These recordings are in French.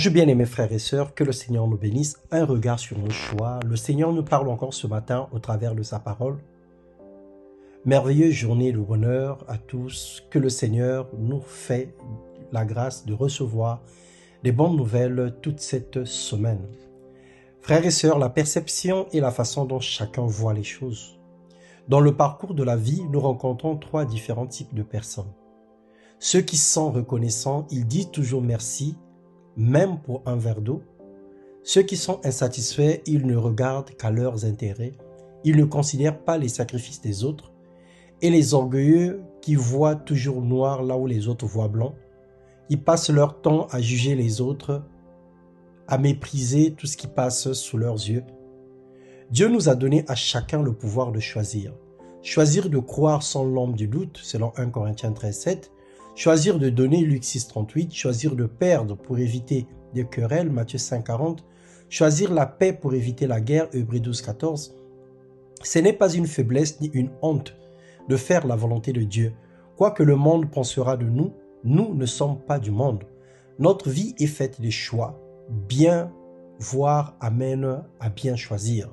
Je bien-aimés frères et sœurs, que le Seigneur nous bénisse. Un regard sur nos choix. Le Seigneur nous parle encore ce matin au travers de sa parole. Merveilleuse journée de bonheur à tous. Que le Seigneur nous fait la grâce de recevoir des bonnes nouvelles toute cette semaine. Frères et sœurs, la perception est la façon dont chacun voit les choses. Dans le parcours de la vie, nous rencontrons trois différents types de personnes. Ceux qui sont reconnaissants, ils disent toujours merci, même pour un verre d'eau. Ceux qui sont insatisfaits, ils ne regardent qu'à leurs intérêts. Ils ne considèrent pas les sacrifices des autres. Et les orgueilleux qui voient toujours noir là où les autres voient blanc. Ils passent leur temps à juger les autres, à mépriser tout ce qui passe sous leurs yeux. Dieu nous a donné à chacun le pouvoir de choisir. Choisir de croire sans l'ombre du doute, selon 1 Corinthiens 13:7. Choisir de donner, Luc 6:38. Choisir de perdre pour éviter des querelles, Matthieu 5:40. Choisir la paix pour éviter la guerre, Hébreux 12:14. Ce n'est pas une faiblesse ni une honte de faire la volonté de Dieu. Quoi que le monde pensera de nous, nous ne sommes pas du monde. Notre vie est faite de choix. Bien voir amène à bien choisir.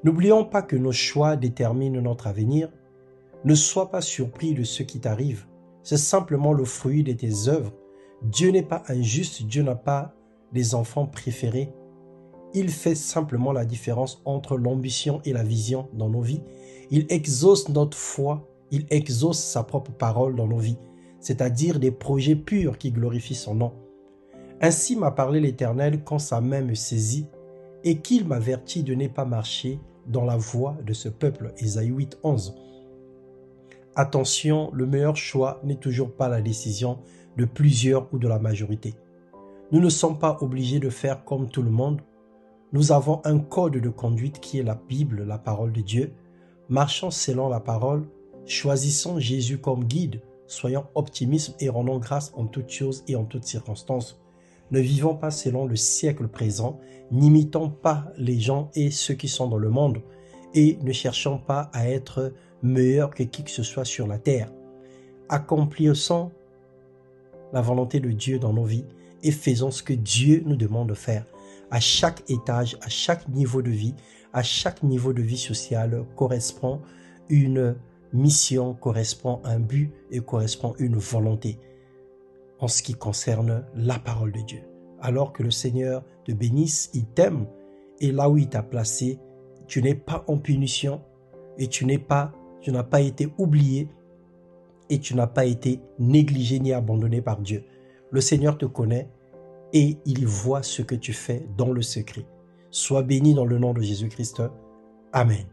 N'oublions pas que nos choix déterminent notre avenir. Ne sois pas surpris de ce qui t'arrive. C'est simplement le fruit de tes œuvres. Dieu n'est pas injuste, Dieu n'a pas des enfants préférés. Il fait simplement la différence entre l'ambition et la vision dans nos vies. Il exauce notre foi, il exauce sa propre parole dans nos vies, c'est-à-dire des projets purs qui glorifient son nom. Ainsi m'a parlé l'Éternel quand sa main me saisit et qu'il m'avertit de ne pas marcher dans la voie de ce peuple. Ésaïe 8:11. Attention, le meilleur choix n'est toujours pas la décision de plusieurs ou de la majorité. Nous ne sommes pas obligés de faire comme tout le monde. Nous avons un code de conduite qui est la Bible, la parole de Dieu. Marchons selon la parole, choisissons Jésus comme guide, soyons optimistes et rendons grâce en toutes choses et en toutes circonstances. Ne vivons pas selon le siècle présent, n'imitons pas les gens et ceux qui sont dans le monde et ne cherchons pas à être meilleurs que qui que ce soit sur la terre. Accomplissons la volonté de Dieu dans nos vies et faisons ce que Dieu nous demande de faire. À chaque étage, à chaque niveau de vie, à chaque niveau de vie sociale correspond une mission, correspond un but et correspond une volonté en ce qui concerne la parole de Dieu. Alors que le Seigneur te bénisse, il t'aime et là où il t'a placé, tu n'es pas en punition et tu n'as pas été oublié et tu n'as pas été négligé ni abandonné par Dieu. Le Seigneur te connaît et il voit ce que tu fais dans le secret. Sois béni dans le nom de Jésus-Christ. Amen.